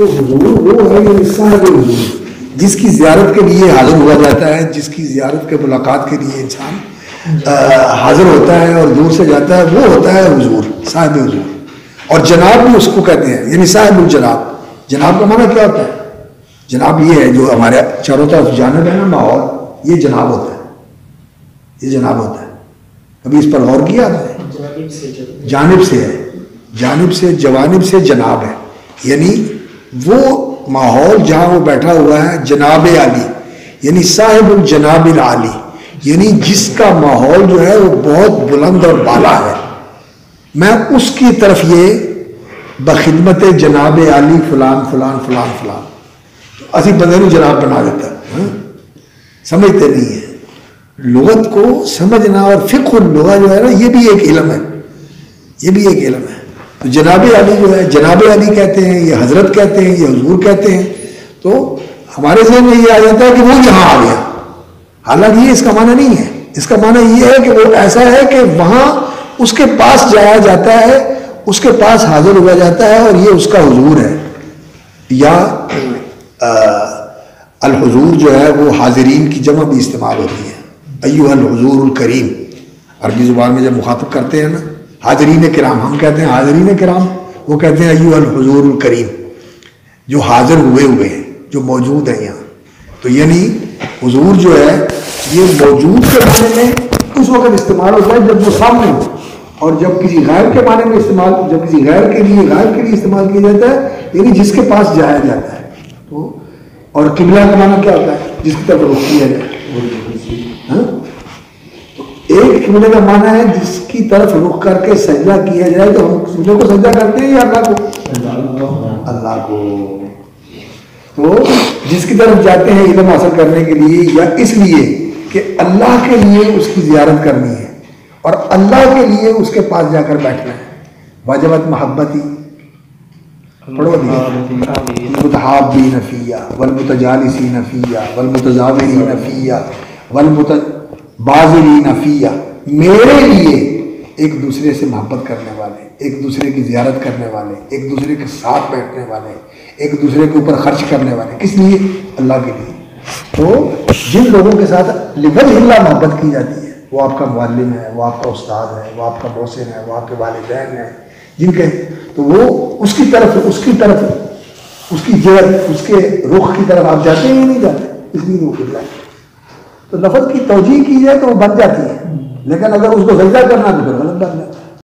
تو حضور وہ ہے یہ صاحب حضور جس کی زیارت کے لیے حاضر ہوا جاتا ہے، جس کی زیارت کے ملاقات کے لیے انسان حاضر ہوتا ہے اور دور سے جاتا ہے، وہ ہوتا ہے حضور، صاحب حضور. اور جناب بھی اس کو کہتے ہیں، یعنی صاحب الجناب. جناب کا معنی کیا ہوتا ہے؟ جناب یہ ہے جو ہمارے چاروں طرف جانب ہے نا ماحول، یہ جناب ہوتا ہے، یہ جناب ہوتا ہے. کبھی اس پر غور کیا آپ نے؟ جانب سے ہے، جانب سے، جوانب سے جناب ہے، یعنی وہ ماحول جہاں وہ بیٹھا ہوا ہے جناب عالی، یعنی صاحب الجناب العالی، یعنی جس کا ماحول جو ہے وہ بہت بلند اور بالا ہے. میں اس کی طرف یہ بخدمت جناب عالی فلان فلان فلان فلان، اسی بندے کو جناب بنا دیتا ہے. سمجھتے نہیں ہیں لغت کو سمجھنا، اور فقہ اللغہ جو ہے نا یہ بھی ایک علم ہے، یہ بھی ایک علم ہے. تو جناب علی جو ہے، جناب علی کہتے ہیں، یہ حضرت کہتے ہیں، یہ حضور کہتے ہیں. تو ہمارے ذہن میں یہ آ جاتا ہے کہ وہ یہاں آ گیا، حالانکہ یہ اس کا معنی نہیں ہے. اس کا معنی یہ ہے کہ وہ ایسا ہے کہ وہاں اس کے پاس جایا جاتا ہے، اس کے پاس حاضر ہوا جاتا ہے، اور یہ اس کا حضور ہے. یا الحضور جو ہے وہ حاضرین کی جمع بھی استعمال ہوتی ہے. ایھا الحضور الکریم، عربی زبان میں جب مخاطب کرتے ہیں نا، حاضرین کرام، ہم کہتے ہیں حاضرین کرام، وہ کہتے ہیں ایھا الحضور الکریم، جو حاضر ہوئے ہیں، جو موجود ہیں یہاں. تو یعنی حضور جو ہے یہ موجود کے معنی میں اس وقت استعمال ہوتا ہے جب وہ سامنے ہو، اور جب کسی غائب کے معنی میں استعمال، جب کسی غیر کے لیے، غائب کے لیے استعمال کیا جاتا ہے، یعنی جس کے پاس جایا جاتا ہے. تو اور قبلہ کا معنی کیا ہوتا ہے؟ جس کی طرف رخ کیا جائے. تو ایک قبلے کا معنی ہے جس کی طرف رخ کر کے سجدہ کیا جائے. تو ہم قبلے کو سجدہ کرتے ہیں یا اللہ کو؟ اللہ کو. تو جس کی طرف جاتے ہیں علم حاصل کرنے کے لیے، یا اس لیے کہ اللہ کے لیے اس کی زیارت کرنی ہے اور اللہ کے لیے اس کے پاس جا کر بیٹھنا ہے. واجبت محبتی پڑھو المتحابین فیہ والمتجالسین فیہ والمتزاورین فیہ والمتبادلین فیہ، میرے لیے ایک دوسرے سے محبت کرنے والے، ایک دوسرے کی زیارت کرنے والے، ایک دوسرے کے ساتھ بیٹھنے والے، ایک دوسرے کے اوپر خرچ کرنے والے. کس لیے؟ اللہ کے لیے. تو جن لوگوں کے ساتھ لوجہ اللہ محبت کی جاتی ہے، وہ آپ کا معلم ہے، وہ آپ کا استاد ہے، وہ آپ کا محسن ہے، وہ آپ کے والدین ہیں، جن کے تو وہ اس کی طرف اس کی جہت، اس کے رخ کی طرف آپ جاتے ہیں یا نہیں جاتے؟ اس لیے وہ قبلہ ہے. تو لفظ کی توجیہ کی جائے تو وہ بن جاتی ہے، لیکن اگر اس کو سجدہ کرنا تو پھر غلط بات